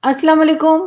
अस्सलाम वालेकुम,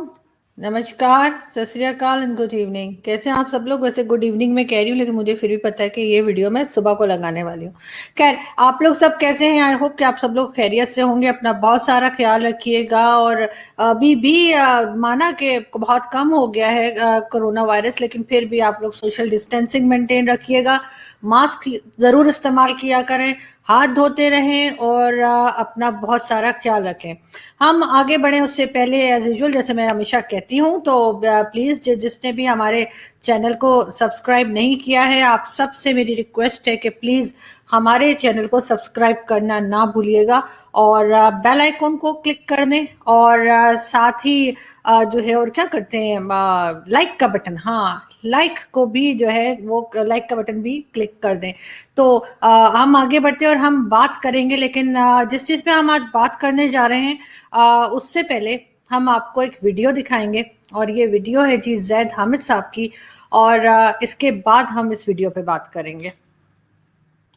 नमस्कार, सत श्री अकाल एंड गुड इवनिंग। कैसे हैं आप सब लोग? वैसे गुड इवनिंग मैं कह रही हूँ, लेकिन मुझे फिर भी पता है कि ये वीडियो मैं सुबह को लगाने वाली हूँ। खैर, आप लोग सब कैसे हैं? आई होप कि आप सब लोग खैरियत से होंगे। अपना बहुत सारा ख्याल रखिएगा। और अभी भी माना कि बहुत कम हो गया है कोरोना वायरस, लेकिन फिर भी आप लोग सोशल डिस्टेंसिंग मेंटेन रखिएगा। मास्क जरूर इस्तेमाल किया करें, हाथ धोते रहें और अपना बहुत सारा ख्याल रखें। हम आगे बढ़े उससे पहले एज यूजुअल, जैसे मैं हमेशा कहती हूँ, तो प्लीज जिसने भी हमारे चैनल को सब्सक्राइब नहीं किया है, आप सबसे मेरी रिक्वेस्ट है कि प्लीज हमारे चैनल को सब्सक्राइब करना ना भूलिएगा और बेल आइकॉन को क्लिक कर दें। और साथ ही जो है, और क्या करते हैं, लाइक का बटन, हाँ लाइक को भी जो है वो लाइक का बटन भी क्लिक कर दें। तो हम आगे बढ़ते हैं और हम बात करेंगे, लेकिन जिस चीज पे हम आज बात करने जा रहे हैं उससे पहले हम आपको एक वीडियो दिखाएंगे। और ये वीडियो है जी जैद हामिद साहब की, और इसके बाद हम इस वीडियो पे बात करेंगे।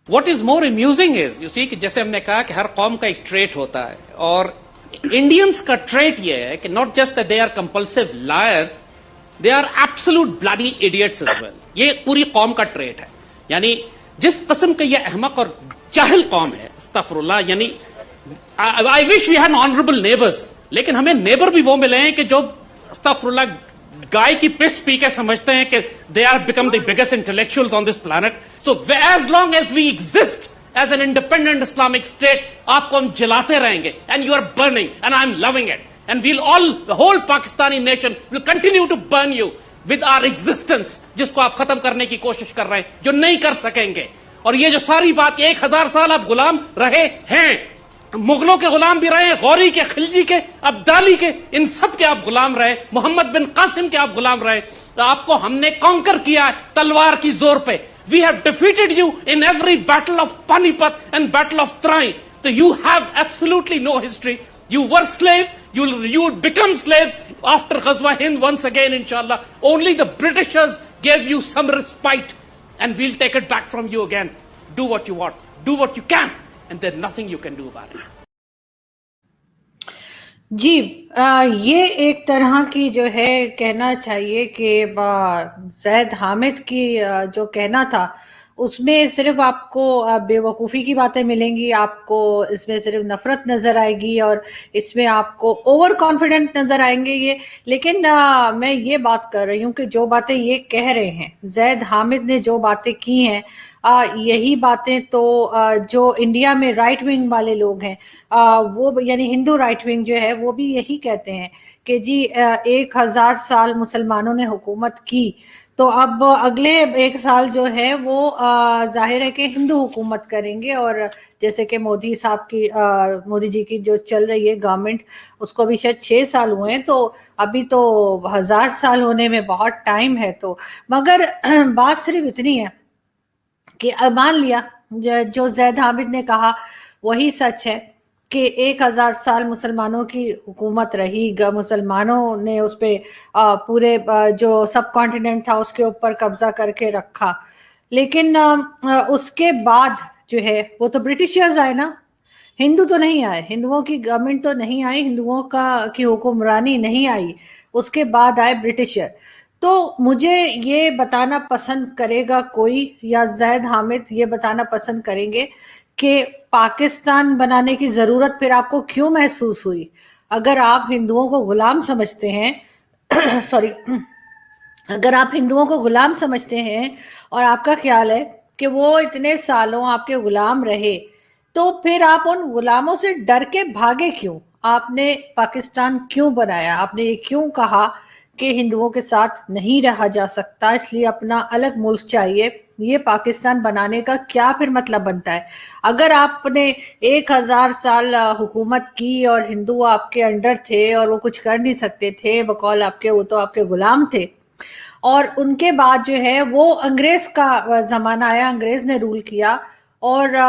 What is more amusing is, you see, कि जैसे हमने कहा कि हर कौम का एक ट्रेट होता है, और इंडियंस का ट्रेट ये है कि not just that they are compulsive liars, they are absolute bloody idiots as well. ये पूरी कौम का ट्रेट है। यानी जिस किस्म का ये अहमक और जाहिल कौम है, अस्तगफिरुल्लाह, यानी I wish we had honourable neighbours, लेकिन हमें नेबर भी वो मिले हैं कि जो अस्तगफिरुल्लाह गाय की पिस पी के समझते हैं कि they are become the biggest intellectuals on this planet. So as long as we exist as an independent Islamic state, आपको हम जलाते रहेंगे, and you are burning and I am loving it, and we'll all, the whole Pakistani nation will continue to burn you with our existence, जिसको आप खत्म करने की कोशिश कर रहे हैं, जो नहीं कर सकेंगे। और ये जो सारी बात, 1000 साल आप गुलाम रहे हैं, मुगलों के गुलाम भी रहे, गौरी के, खिलजी के, अब्दाली के, इन सब के आप गुलाम रहे, मोहम्मद बिन कासिम के आप गुलाम रहे। तो आपको हमने कॉन्कर किया है तलवार की जोर पे। We have defeated you in every battle of Panipat and battle of Tarain. तो you have absolutely no history. You were slave, you would become slaves after Ghazwa Hind once again, inshallah. Only the Britishers gave you some respite, and we'll take it back from you again. Do what you want, do what you can, and there's nothing you can do about it. जी, ये एक तरह की जो है कहना चाहिए कि जैद हामिद की जो कहना था, उसमें सिर्फ आपको बेवकूफ़ी की बातें मिलेंगी, आपको इसमें सिर्फ नफरत नज़र आएगी और इसमें आपको ओवर कॉन्फिडेंट नज़र आएंगे ये। लेकिन मैं ये बात कर रही हूँ कि जो बातें ये कह रहे हैं, जैद हामिद ने जो बातें की हैं, यही बातें तो जो इंडिया में राइट विंग वाले लोग हैं, वो यानी हिंदू राइट विंग जो है, वो भी यही कहते हैं कि जी 1000 साल मुसलमानों ने हुकूमत की, तो अब अगले 1 साल जो है वो जाहिर है कि हिंदू हुकूमत करेंगे। और जैसे कि मोदी साहब की मोदी जी की जो चल रही है गवर्नमेंट, उसको भी शायद 6 साल हुए हैं, तो अभी तो 1000 साल होने में बहुत टाइम है। तो मगर बात सिर्फ इतनी है कि मान लिया जो जैद हामिद ने कहा वही सच है कि 1000 साल मुसलमानों की हुकूमत रही, मुसलमानों ने उस पे पूरे जो सब कॉन्टिनेंट था उसके ऊपर कब्जा करके रखा। लेकिन उसके बाद जो है वो तो ब्रिटिशर्स आए ना, हिंदू तो नहीं आए, हिंदुओं की गवर्नमेंट तो नहीं आई, हिंदुओं का की हुक्मरानी नहीं आई, उसके बाद आए ब्रिटिशर। तो मुझे ये बताना पसंद करेगा कोई, या जैद हामिद ये बताना पसंद करेंगे कि पाकिस्तान बनाने की जरूरत फिर आपको क्यों महसूस हुई? अगर आप हिंदुओं को गुलाम समझते हैं सॉरी अगर आप हिंदुओं को गुलाम समझते हैं और आपका ख्याल है कि वो इतने सालों आपके गुलाम रहे, तो फिर आप उन गुलामों से डर के भागे क्यों? आपने पाकिस्तान क्यों बनाया? आपने ये क्यों कहा कि हिंदुओं के साथ नहीं रहा जा सकता, इसलिए अपना अलग मुल्क चाहिए? ये पाकिस्तान बनाने का क्या फिर मतलब बनता है? अगर आपने 1000 साल हुकूमत की और हिंदू आपके अंडर थे और वो कुछ कर नहीं सकते थे बकौल आपके, वो तो आपके गुलाम थे, और उनके बाद जो है वो अंग्रेज का जमाना आया, अंग्रेज ने रूल किया, और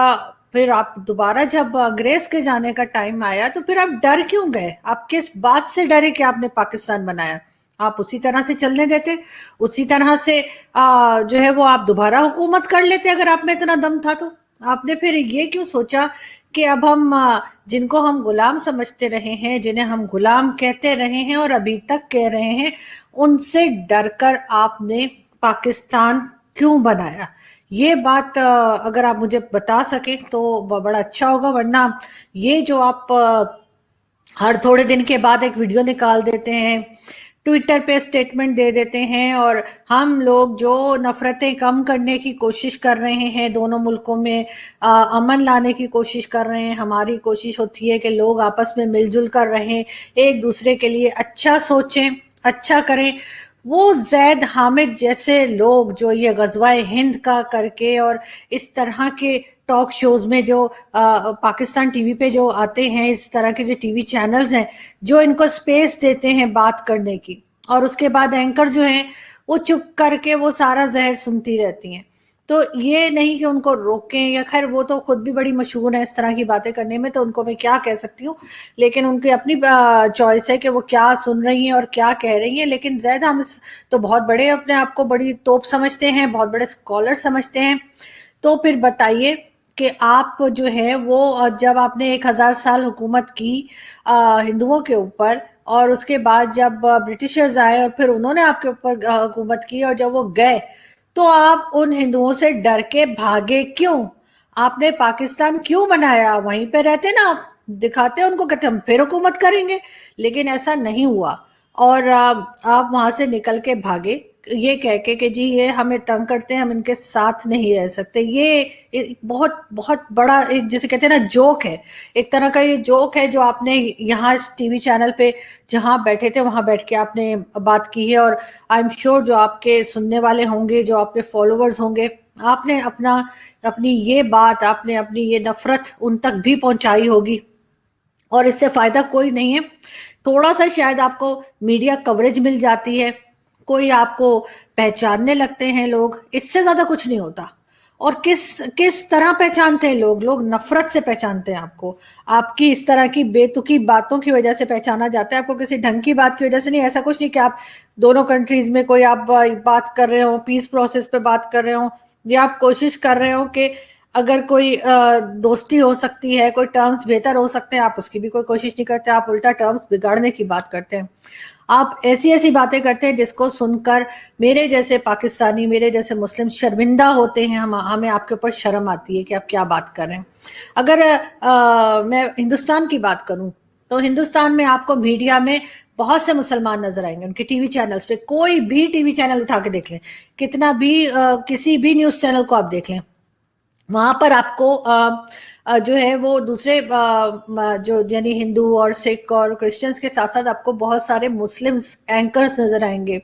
फिर आप दोबारा जब अंग्रेज के जाने का टाइम आया तो फिर आप डर क्यों गए? आप किस बात से डरे कि आपने पाकिस्तान बनाया? आप उसी तरह से चलने देते, उसी तरह से जो है वो आप दोबारा हुकूमत कर लेते अगर आप में इतना दम था। तो आपने फिर ये क्यों सोचा کہ अब हम जिनको हम गुलाम समझते रहे हैं, जिन्हें हम गुलाम कहते रहे हैं और अभी तक कह रहे हैं, उनसे डरकर आपने पाकिस्तान क्यों बनाया? ये बात अगर आप मुझे बता सके तो बड़ा अच्छा होगा, वरना ये जो आप हर थोड़े दिन के बाद एक वीडियो निकाल देते हैं, ट्विटर पे स्टेटमेंट दे देते हैं, और हम लोग जो नफरतें कम करने की कोशिश कर रहे हैं, दोनों मुल्कों में अमन लाने की कोशिश कर रहे हैं, हमारी कोशिश होती है कि लोग आपस में मिलजुल कर रहें, एक दूसरे के लिए अच्छा सोचें, अच्छा करें। वो जैद हामिद जैसे लोग जो ये गजवाए हिंद का करके और इस तरह के टॉक शोज में जो पाकिस्तान टीवी पे जो आते हैं, इस तरह के जो टीवी चैनल्स हैं जो इनको स्पेस देते हैं बात करने की, और उसके बाद एंकर जो हैं वो चुप करके वो सारा जहर सुनती रहती हैं। तो ये नहीं कि उनको रोकें, या खैर वो तो खुद भी बड़ी मशहूर है इस तरह की बातें करने में, तो उनको मैं क्या कह सकती हूँ, लेकिन उनकी अपनी चॉइस है कि वो क्या सुन रही हैं और क्या कह रही हैं। लेकिन जैद हम तो बहुत बड़े अपने आप को बड़ी तोप समझते हैं, बहुत बड़े स्कॉलर समझते हैं। तो फिर बताइए कि आप जो है वो जब आपने 1000 साल हुकूमत की हिंदुओं के ऊपर, और उसके बाद जब ब्रिटिशर्स आए और फिर उन्होंने आपके ऊपर हुकूमत की, और जब वो गए तो आप उन हिंदुओं से डर के भागे क्यों? आपने पाकिस्तान क्यों बनाया? वहीं पे रहते ना आप, दिखाते उनको, कहते हम फिर हुकूमत करेंगे, लेकिन ऐसा नहीं हुआ। और आप वहां से निकल के भागे ये कह के कि जी ये हमें तंग करते हैं, हम इनके साथ नहीं रह सकते। ये एक बहुत बहुत बड़ा, एक जिसे कहते हैं ना जोक है, एक तरह का ये जोक है जो आपने यहाँ इस टीवी चैनल पे जहाँ बैठे थे वहां बैठ के आपने बात की है। और आई एम श्योर जो आपके सुनने वाले होंगे, जो आपके फॉलोअर्स होंगे, आपने अपनी ये बात, आपने अपनी ये नफरत उन तक भी पहुंचाई होगी, और इससे फायदा कोई नहीं है। थोड़ा सा शायद आपको मीडिया कवरेज मिल जाती है, कोई आपको पहचानने लगते हैं लोग, इससे ज्यादा कुछ नहीं होता। और किस किस तरह पहचानते हैं लोग नफरत से पहचानते हैं आपको, आपकी इस तरह की बेतुकी बातों की वजह से पहचाना जाता है, आपको किसी ढंग की बात की वजह से नहीं। ऐसा कुछ नहीं कि आप दोनों कंट्रीज में कोई आप बात कर रहे हो, पीस प्रोसेस पे बात कर रहे हो, या आप कोशिश कर रहे हो कि अगर कोई दोस्ती हो सकती है, कोई टर्म्स बेहतर हो सकते हैं, आप उसकी भी कोई कोशिश नहीं करते, आप उल्टा टर्म्स बिगाड़ने की बात करते हैं। आप ऐसी ऐसी बातें करते हैं जिसको सुनकर मेरे जैसे पाकिस्तानी, मेरे जैसे मुस्लिम शर्मिंदा होते हैं। हमें आपके ऊपर शर्म आती है कि आप क्या बात कर रहे हैं। अगर मैं हिंदुस्तान की बात करूं तो हिंदुस्तान में आपको मीडिया में बहुत से मुसलमान नजर आएंगे, उनके टीवी चैनल्स पे। कोई भी टीवी चैनल उठा के देख लें, कितना भी किसी भी न्यूज चैनल को आप देख लें, वहां पर आपको जो है वो दूसरे जो यानी हिंदू और सिख और क्रिश्चियंस के साथ साथ आपको बहुत सारे मुस्लिम एंकर्स नजर आएंगे,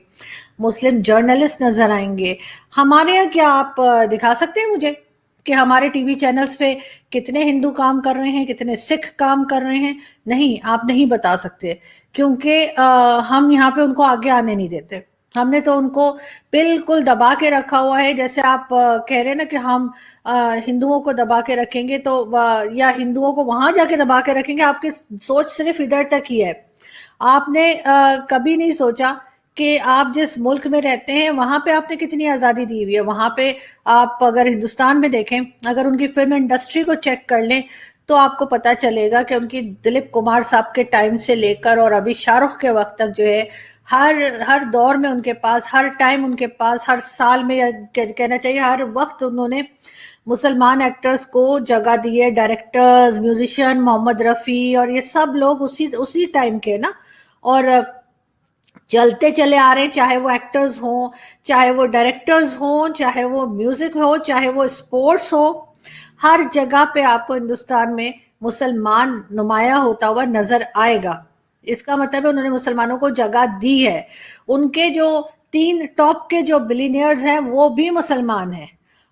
मुस्लिम जर्नलिस्ट नजर आएंगे। हमारे यहाँ क्या आप दिखा सकते हैं मुझे कि हमारे टीवी चैनल्स पे कितने हिंदू काम कर रहे हैं, कितने सिख काम कर रहे हैं? नहीं, आप नहीं बता सकते, क्योंकि हम यहाँ पे उनको आगे आने नहीं देते। हमने तो उनको बिल्कुल दबा के रखा हुआ है। जैसे आप कह रहे हैं ना कि हम हिंदुओं को दबा के रखेंगे, तो या हिंदुओं को वहां जाके दबा के रखेंगे, आपकी सोच सिर्फ इधर तक ही है। आपने कभी नहीं सोचा कि आप जिस मुल्क में रहते हैं वहां पे आपने कितनी आजादी दी हुई है। वहां पे आप अगर हिंदुस्तान में देखें, अगर उनकी फिल्म इंडस्ट्री को चेक कर लें, तो आपको पता चलेगा कि उनकी दिलीप कुमार साहब के टाइम से लेकर और अभी शाहरुख के वक्त तक जो है, हर हर दौर में उनके पास, हर टाइम उनके पास, हर साल में, या कहना चाहिए हर वक्त उन्होंने मुसलमान एक्टर्स को जगह दी है। डायरेक्टर्स, म्यूजिशियन, मोहम्मद रफी और ये सब लोग उसी उसी टाइम के ना, और चलते चले आ रहे, चाहे वो एक्टर्स हों, चाहे वो डायरेक्टर्स हों, चाहे वो म्यूजिक हो, चाहे वो स्पोर्ट्स हो, हर जगह पे आपको हिंदुस्तान में मुसलमान नुमाया होता हुआ नजर आएगा। इसका मतलब है उन्होंने मुसलमानों को जगह दी है। उनके जो 3 टॉप के जो बिलीनियर्स हैं वो भी मुसलमान हैं,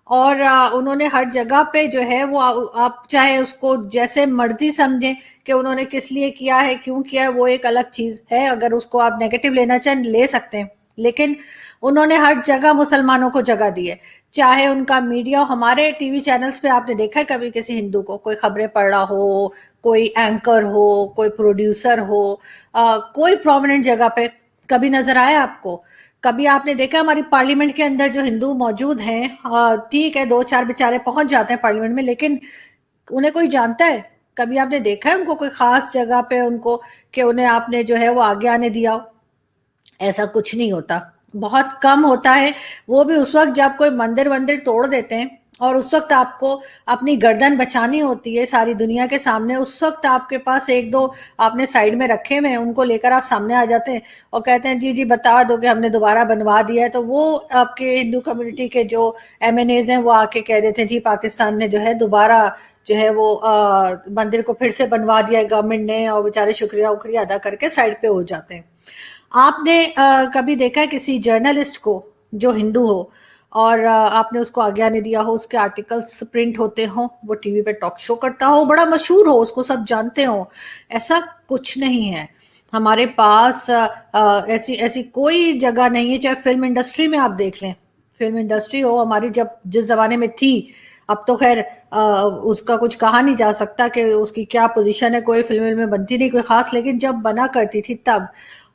और उन्होंने हर जगह पे जो है वो आप चाहे उसको जैसे मर्जी समझें कि उन्होंने किस लिए किया है, क्यों किया है, वो एक अलग चीज है। अगर उसको आप नेगेटिव लेना चाहें ले सकते हैं, लेकिन उन्होंने हर जगह मुसलमानों को जगह दी है। चाहे उनका मीडिया, हमारे टीवी चैनल्स पे आपने देखा है कभी किसी हिंदू को कोई खबरें पढ़ रहा हो, कोई एंकर हो, कोई प्रोड्यूसर हो, कोई प्रोमिनेंट जगह पे कभी नजर आया आपको? कभी आपने देखा हमारी पार्लियामेंट के अंदर जो हिंदू मौजूद हैं, ठीक है 2-4 बेचारे पहुंच जाते हैं पार्लियामेंट में, लेकिन उन्हें कोई जानता है? कभी आपने देखा है उनको कोई खास जगह पे उनको कि उन्हें आपने जो है वो आगे आने दिया हो? ऐसा कुछ नहीं होता, बहुत कम होता है। वो भी उस वक्त जब कोई मंदिर वंदिर तोड़ देते हैं और उस वक्त आपको अपनी गर्दन बचानी होती है सारी दुनिया के सामने, उस वक्त आपके पास एक दो आपने साइड में रखे हुए हैं, उनको लेकर आप सामने आ जाते हैं और कहते हैं जी जी बता दो कि हमने दोबारा बनवा दिया है। तो वो आपके हिंदू कम्युनिटी के जो एमएनएज हैं वो आके कह देते हैं जी पाकिस्तान ने जो है दोबारा जो है वो मंदिर को फिर से बनवा दिया है गवर्नमेंट ने, और बेचारे शुक्रिया उक्रिया अदा करके साइड पे हो जाते हैं। आपने कभी देखा है किसी जर्नलिस्ट को जो हिंदू हो और आपने उसको आगे आने दिया हो, उसके आर्टिकल्स प्रिंट होते हो, वो टीवी पे टॉक शो करता हो, बड़ा मशहूर हो, उसको सब जानते हो? ऐसा कुछ नहीं है। हमारे पास ऐसी ऐसी कोई जगह नहीं है। चाहे फिल्म इंडस्ट्री में आप देख लें, फिल्म इंडस्ट्री हो हमारी जब जिस जमाने में थी, अब तो खैर उसका कुछ कहा नहीं जा सकता कि उसकी क्या पोजीशन है, कोई फिल्म में बनती नहीं कोई खास, लेकिन जब बना करती थी तब,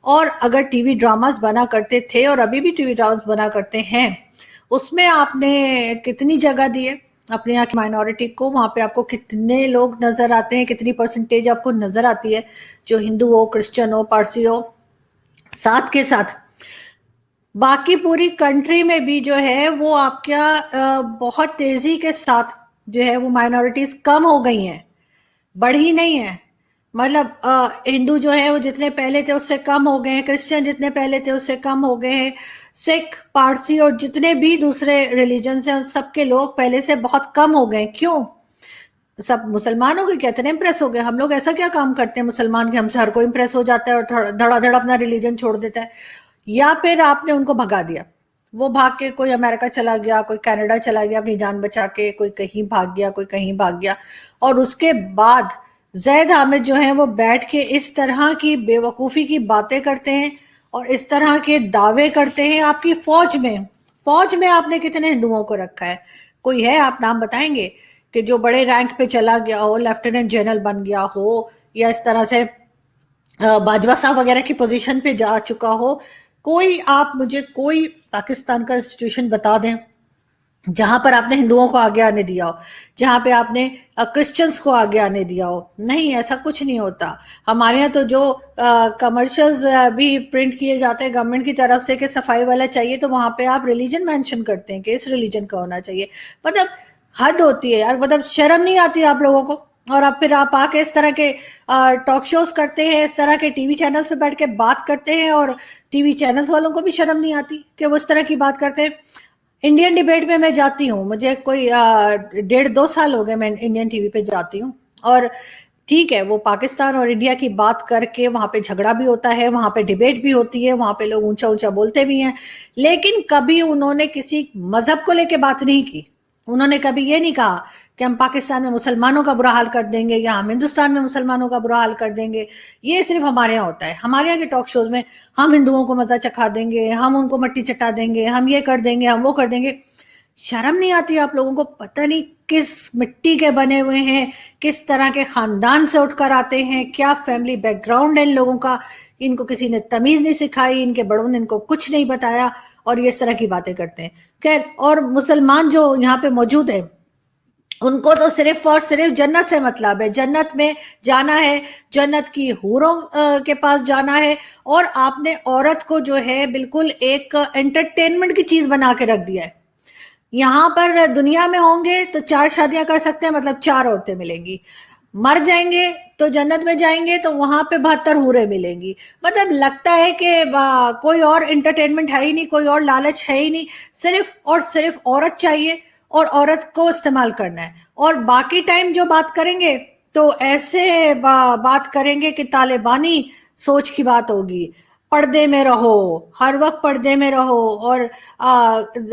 और अगर टीवी ड्रामास बना करते थे और अभी भी टीवी ड्रामास बना करते हैं, उसमें आपने कितनी जगह दी है अपने यहाँ की माइनॉरिटी को? वहां पे आपको कितने लोग नजर आते हैं, कितनी परसेंटेज आपको नजर आती है जो हिंदू हो, क्रिश्चियन हो, पारसी हो? साथ के साथ बाकी पूरी कंट्री में भी जो है वो आपका बहुत तेजी के साथ जो है वो माइनॉरिटीज कम हो गई हैं, बढ़ी नहीं है। मतलब हिंदू जो है वो जितने पहले थे उससे कम हो गए हैं, क्रिश्चियन जितने पहले थे उससे कम हो गए हैं, सिख, पारसी और जितने भी दूसरे रिलीजन हैं उन सबके लोग पहले से बहुत कम हो गए। क्यों? सब मुसलमान हो गए क्या? इतने इम्प्रेस हो गए? हम लोग ऐसा क्या काम करते हैं मुसलमान के हमसे हर कोई इम्प्रेस हो जाता है और धड़ाधड़ अपना रिलीजन छोड़ देता है? या फिर आपने उनको भगा दिया, वो भाग के कोई अमेरिका चला गया, कोई कनाडा चला गया अपनी जान बचा के, कोई कहीं भाग गया, कोई कहीं भाग गया, और उसके बाद जैद हामिद जो है वो बैठ के इस तरह की बेवकूफ़ी की बातें करते हैं और इस तरह के दावे करते हैं। आपकी फौज में आपने कितने हिंदुओं को रखा है? कोई है? आप नाम बताएंगे कि जो बड़े रैंक पे चला गया हो, लेफ्टिनेंट जनरल बन गया हो, या इस तरह से बाजवा साहब वगैरह की पोजीशन पे जा चुका हो? कोई आप मुझे कोई पाकिस्तान का इंस्टीट्यूशन बता दें जहां पर आपने हिंदुओं को आगे आने दिया हो, जहां पे आपने क्रिश्चियंस को आगे आने दिया हो? नहीं, ऐसा कुछ नहीं होता। हमारे यहाँ तो जो कमर्शियल्स भी प्रिंट किए जाते हैं गवर्नमेंट की तरफ से कि सफाई वाला चाहिए, तो वहां पे आप रिलीजन मेंशन करते हैं कि इस रिलीजन का होना चाहिए। मतलब हद होती है यार, मतलब शर्म नहीं आती आप लोगों को? और अब फिर आप आके इस तरह के टॉक शोज करते हैं, इस तरह के टीवी चैनल्स पे बैठ के बात करते हैं, और टीवी चैनल्स वालों को भी शर्म नहीं आती कि वो इस तरह की बात करते हैं। इंडियन डिबेट में मैं जाती हूँ, मुझे कोई 1.5-2 साल हो गए मैं इंडियन टीवी पे जाती हूँ, और ठीक है वो पाकिस्तान और इंडिया की बात करके वहां पे झगड़ा भी होता है, वहां पे डिबेट भी होती है, वहां पे लोग ऊंचा ऊंचा बोलते भी हैं, लेकिन कभी उन्होंने किसी मजहब को लेके बात नहीं की। उन्होंने कभी ये नहीं कहा कि हम पाकिस्तान में मुसलमानों का बुरा हाल कर देंगे या हम हिंदुस्तान में मुसलमानों का बुरा हाल कर देंगे। ये सिर्फ हमारे यहाँ होता है। हमारे यहाँ के टॉक शोज में हम हिंदुओं को मजा चखा देंगे, हम उनको मट्टी चटा देंगे, हम ये कर देंगे, हम वो कर देंगे। शर्म नहीं आती आप लोगों को? पता नहीं किस मिट्टी के बने हुए हैं, किस तरह के खानदान से उठकर आते हैं, क्या फैमिली बैकग्राउंड है इन लोगों का, इनको किसी ने तमीज नहीं सिखाई, इनके बड़ों ने इनको कुछ नहीं बताया, और ये इस तरह की बातें करते हैं। खैर, और मुसलमान जो यहाँ पे मौजूद है उनको तो सिर्फ और सिर्फ जन्नत से मतलब है, जन्नत में जाना है, जन्नत की हूरों के पास जाना है, और आपने औरत को जो है बिल्कुल एक एंटरटेनमेंट की चीज बना के रख दिया है। यहाँ पर दुनिया में होंगे तो 4 शादियां कर सकते हैं, मतलब 4 औरतें मिलेंगी। मर जाएंगे तो जन्नत में जाएंगे तो वहां पे 72 हूरें मिलेंगी। मतलब लगता है कि कोई और एंटरटेनमेंट है ही नहीं, कोई और लालच है ही नहीं, सिर्फ और सिर्फ औरत चाहिए और औरत को इस्तेमाल करना है। और बाकी टाइम जो बात करेंगे तो ऐसे बात करेंगे कि तालिबानी सोच की बात होगी। पर्दे में रहो, हर वक्त पर्दे में रहो, और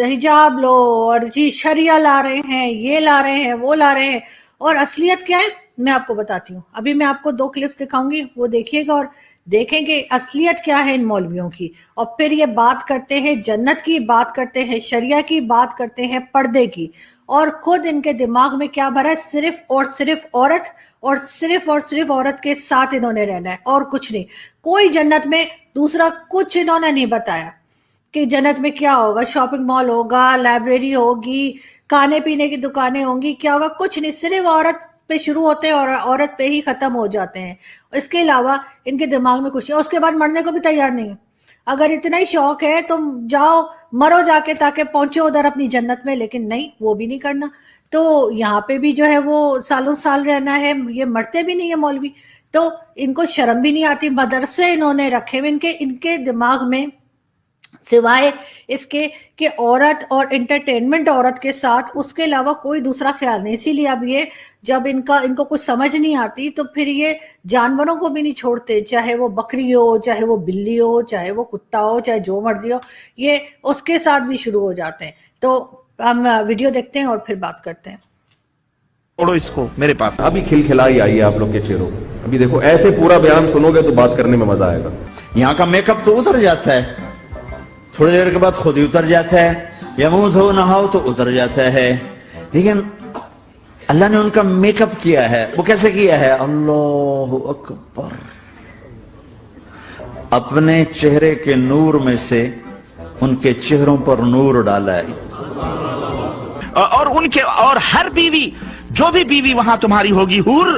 हिजाब लो, और जी शरिया ला रहे हैं, ये ला रहे हैं, वो ला रहे हैं। और असलियत क्या है मैं आपको बताती हूँ। अभी मैं आपको 2 क्लिप्स दिखाऊंगी, वो देखिएगा और देखेंगे असलियत क्या है इन मौलवियों की। और फिर ये बात करते हैं जन्नत की, बात करते हैं शरिया की, बात करते हैं पर्दे की, और खुद इनके दिमाग में क्या भरा है? सिर्फ और सिर्फ औरत, और सिर्फ औरत के साथ इन्होंने रहना है और कुछ नहीं। कोई जन्नत में दूसरा कुछ इन्होंने नहीं बताया कि जन्नत में क्या होगा। शॉपिंग मॉल होगा, लाइब्रेरी होगी, खाने पीने की दुकानें होंगी, क्या होगा? कुछ नहीं, सिर्फ औरत پہ شروع ہوتے ہیں اور عورت پہ ہی ختم ہو جاتے ہیں. اس کے علاوہ ان کے دماغ میں کچھ ہے. اس کے بعد مرنے کو بھی تیار نہیں ہے. اگر اتنا ہی شوق ہے تو جاؤ مرو جا کے تاکہ پہنچو ادھر اپنی جنت میں, لیکن نہیں, وہ بھی نہیں کرنا. تو یہاں پہ بھی جو ہے وہ سالوں سال رہنا ہے. یہ مرتے بھی نہیں ہے مولوی, تو ان کو شرم بھی نہیں آتی. مدرسے انہوں نے رکھے ہوئے, ان کے دماغ میں سوائے اس کے کہ عورت اور انٹرٹینمنٹ عورت کے ساتھ, اس کے علاوہ کوئی دوسرا خیال نہیں. اسی لیے اب یہ جب ان کو کچھ سمجھ نہیں آتی تو پھر یہ جانوروں کو بھی نہیں چھوڑتے, چاہے وہ بکری ہو, چاہے وہ بلی ہو, چاہے وہ کتا ہو, چاہے جو مرضی ہو, یہ اس کے ساتھ بھی شروع ہو جاتے ہیں. تو ہم ویڈیو دیکھتے ہیں اور پھر بات کرتے ہیں. چھوڑو اس کو میرے پاس. ابھی کھلکھلائی آئی ہے آپ لوگ کے چہروں. ابھی دیکھو ایسے پورا بیان سنو گے تو بات کرنے میں مزہ آئے گا. یہاں کا میک اپ تو اتر جاتا ہے, تھوڑی دیر کے بعد خود ہی اتر جاتا ہے, یا منہ دھو نہاؤ تو اتر جاتا ہے. لیکن اللہ نے ان کا میک اپ کیا ہے, وہ کیسے کیا ہے؟ اللہ اکبر. اپنے چہرے کے نور میں سے ان کے چہروں پر نور ڈالا ہے. اور ان کے اور ہر بیوی, جو بھی بیوی وہاں تمہاری ہوگی حور,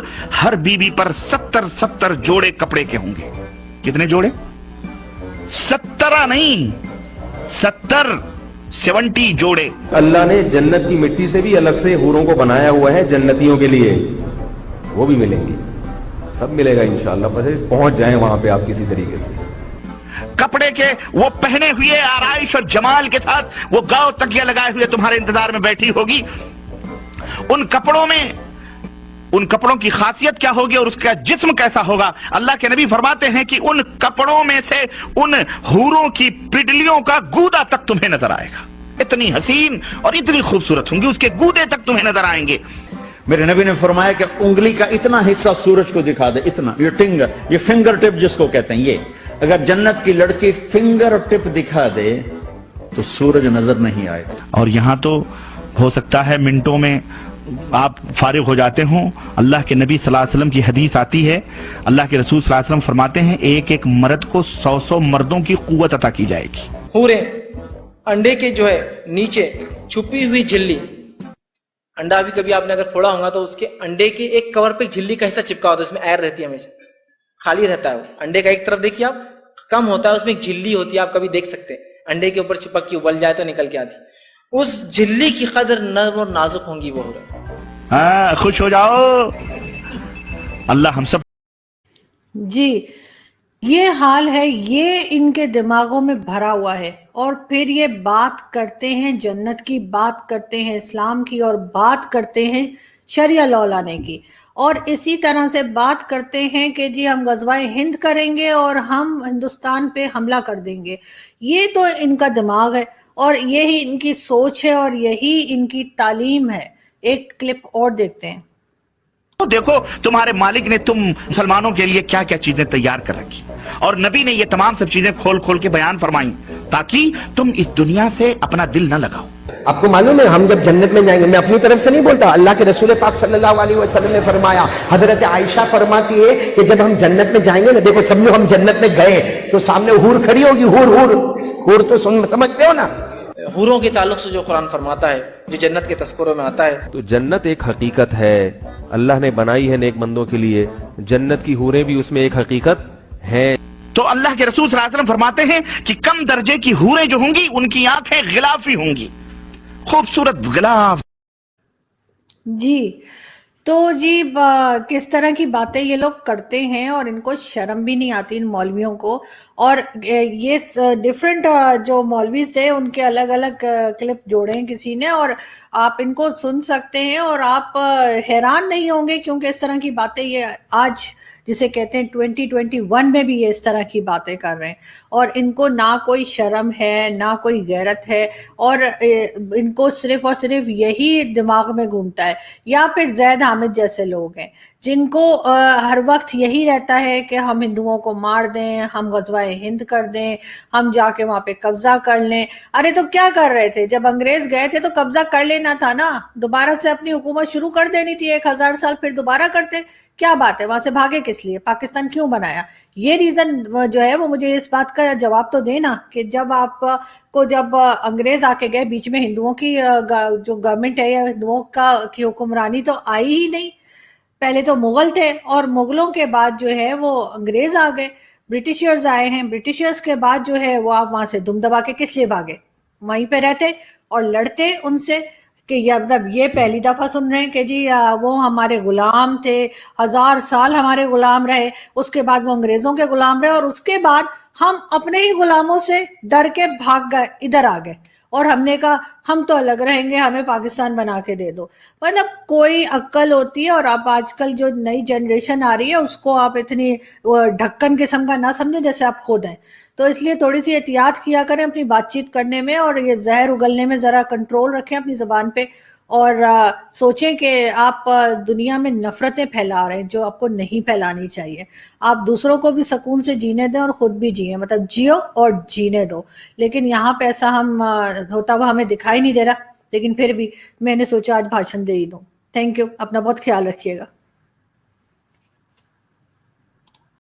ہر بیوی پر 70 جوڑے کپڑے کے ہوں گے. کتنے جوڑے؟ 70 نہیں, 70 جوڑے. اللہ نے جنت کی مٹی سے بھی الگ سے حوروں کو بنایا ہوا ہے جنتیوں کے لیے, وہ بھی ملیں گی, سب ملے گا انشاءاللہ. بس پہنچ جائیں وہاں پہ آپ کسی طریقے سے. کپڑے کے وہ پہنے ہوئے آرائش اور جمال کے ساتھ وہ گاؤ تکیہ لگائے ہوئے تمہارے انتظار میں بیٹھی ہوگی. ان کپڑوں کی خاصیت کیا ہوگی اور اس کا جسم کیسا ہوگا؟ اللہ کے نبی فرماتے ہیں کہ ان کپڑوں میں سے ان حوروں کی پڈلیوں کا گودا تک تمہیں نظر آئے گا. اتنی حسین اور اتنی خوبصورت ہوں گی, اس کے گودے تک تمہیں نظر آئیں گے. میرے نبی نے فرمایا کہ انگلی کا اتنا حصہ سورج کو دکھا دے, اتنا, یہ فنگر ٹپ جس کو کہتے ہیں, یہ اگر جنت کی لڑکی فنگر ٹپ دکھا دے تو سورج نظر نہیں آئے گا. اور یہاں تو ہو سکتا ہے منٹوں میں آپ فارغ ہو جاتے ہوں. اللہ کے نبی صلی اللہ علیہ وسلم کی حدیث آتی ہے, اللہ کے رسول صلی اللہ علیہ وسلم فرماتے ہیں ایک ایک مرد کو 100 مردوں کی قوت عطا کی جائے گی. حوریں انڈے کے جو ہے نیچے چھپی ہوئی جھلی, انڈا بھی کبھی آپ نے اگر پھوڑا ہوگا تو اس کے انڈے کے ایک کور پہ جھلی کا حصہ چپکا ہوتا ہے, اس میں ایئر رہتی ہے, ہمیشہ خالی رہتا ہے. وہ انڈے کا ایک طرف دیکھیے آپ کم ہوتا ہے, اس میں ایک جھلی ہوتی ہے, آپ کبھی دیکھ سکتے ہیں انڈے کے اوپر چپک کے ابل جائے تو نکل کے آتی. اس جھلی کی قدر نرم اور نازک ہوں گی وہ حوریں. ہاں, خوش ہو جاؤ, اللہ ہم سب. جی یہ حال ہے, یہ ان کے دماغوں میں بھرا ہوا ہے. اور پھر یہ بات کرتے ہیں جنت کی, بات کرتے ہیں اسلام کی, اور بات کرتے ہیں شرعیہ لاء لانے کی, اور اسی طرح سے بات کرتے ہیں کہ جی ہم غزوہ ہند کریں گے اور ہم ہندوستان پہ حملہ کر دیں گے. یہ تو ان کا دماغ ہے اور یہی ان کی سوچ ہے اور یہی ان کی تعلیم ہے. ایک کلپ اور دیکھتے ہیں. دیکھو تمہارے مالک نے تم مسلمانوں کے لیے کیا کیا چیزیں تیار کر رکھی, اور نبی نے یہ تمام سب چیزیں کھول کھول کے بیان فرمائیں تاکہ تم اس دنیا سے اپنا دل نہ لگاؤ. آپ کو معلوم ہے ہم جب جنت میں جائیں گے, میں اپنی طرف سے نہیں بولتا, اللہ کے رسول پاک صلی اللہ علیہ وسلم نے فرمایا, حضرت عائشہ فرماتی ہے کہ جب ہم جنت میں جائیں گے نا, دیکھو سب لوگ ہم جنت میں گئے تو سامنے حور کھڑی ہوگی, حور تو سمجھتے ہو نا. حوروں کے تعلق سے جو قرآن فرماتا ہے, جو جنت کے تذکروں میں آتا ہے, تو جنت ایک حقیقت ہے, اللہ نے بنائی ہے نیک بندوں کے لیے. جنت کی حوریں بھی اس میں ایک حقیقت ہیں. تو اللہ کے رسول صلی اللہ علیہ وسلم فرماتے ہیں کہ کم درجے کی حوریں جو ہوں گی ان کی آنکھیں غلافی ہوں گی, خوبصورت غلاف. جی تو جی کس طرح کی باتیں یہ لوگ کرتے ہیں, اور ان کو شرم بھی نہیں آتی ان مولویوں کو. اور یہ ڈیفرنٹ جو مولویز تھے ان کے الگ الگ کلپ جوڑے ہیں کسی نے, اور آپ ان کو سن سکتے ہیں اور آپ حیران نہیں ہوں گے, کیونکہ اس طرح کی باتیں یہ آج جسے کہتے ہیں 2021 میں بھی یہ اس طرح کی باتیں کر رہے ہیں, اور ان کو نہ کوئی شرم ہے نہ کوئی غیرت ہے, اور ان کو صرف اور صرف یہی دماغ میں گھومتا ہے. یا پھر زید حامد جیسے لوگ ہیں جن کو ہر وقت یہی رہتا ہے کہ ہم ہندوؤں کو مار دیں, ہم غزوہ ہند کر دیں, ہم جا کے وہاں پہ قبضہ کر لیں. ارے تو کیا کر رہے تھے جب انگریز گئے تھے, تو قبضہ کر لینا تھا نا, دوبارہ سے اپنی حکومت شروع کر دینی تھی, 1000 سال پھر دوبارہ کرتے. کیا بات ہے, وہاں سے بھاگے کس لیے, پاکستان کیوں بنایا؟ یہ ریزن جو ہے وہ مجھے اس بات کا جواب تو دینا کہ جب آپ کو جب انگریز آ کے گئے, بیچ میں ہندوؤں کی جو گورنمنٹ ہے یا ہندوؤں کی حکمرانی تو آئی ہی نہیں. پہلے تو مغل تھے اور مغلوں کے بعد جو ہے وہ انگریز آ گئے, برٹشرز آئے ہیں, برٹشرز کے بعد جو ہے وہ آپ وہاں سے دم دبا کے کس لیے بھاگے, وہیں پہ رہتے اور لڑتے ان سے کہ مطلب یہ پہلی دفعہ سن رہے ہیں کہ جی وہ ہمارے غلام تھے, 1000 سال ہمارے غلام رہے, اس کے بعد وہ انگریزوں کے غلام رہے اور اس کے بعد ہم اپنے ہی غلاموں سے ڈر کے بھاگ گئے, ادھر آ گئے اور ہم نے کہا ہم تو الگ رہیں گے, ہمیں پاکستان بنا کے دے دو. مطلب کوئی عقل ہوتی ہے. اور اب آج کل جو نئی جنریشن آ رہی ہے اس کو آپ اتنی ڈھکن قسم کا نہ سمجھو جیسے آپ خود ہیں. تو اس لیے تھوڑی سی احتیاط کیا کریں اپنی بات چیت کرنے میں, اور یہ زہر اگلنے میں ذرا کنٹرول رکھیں اپنی زبان پہ, اور سوچیں کہ آپ دنیا میں نفرتیں پھیلا رہے ہیں جو آپ کو نہیں پھیلانی چاہیے. آپ دوسروں کو بھی سکون سے جینے دیں اور خود بھی جئیں, مطلب جیو اور جینے دو. لیکن یہاں پہ ایسا ہوتا ہوا ہمیں دکھائی نہیں دے رہا, لیکن پھر بھی میں نے سوچا آج بھاشن دے ہی دوں. تھینک یو, اپنا بہت خیال رکھیے گا.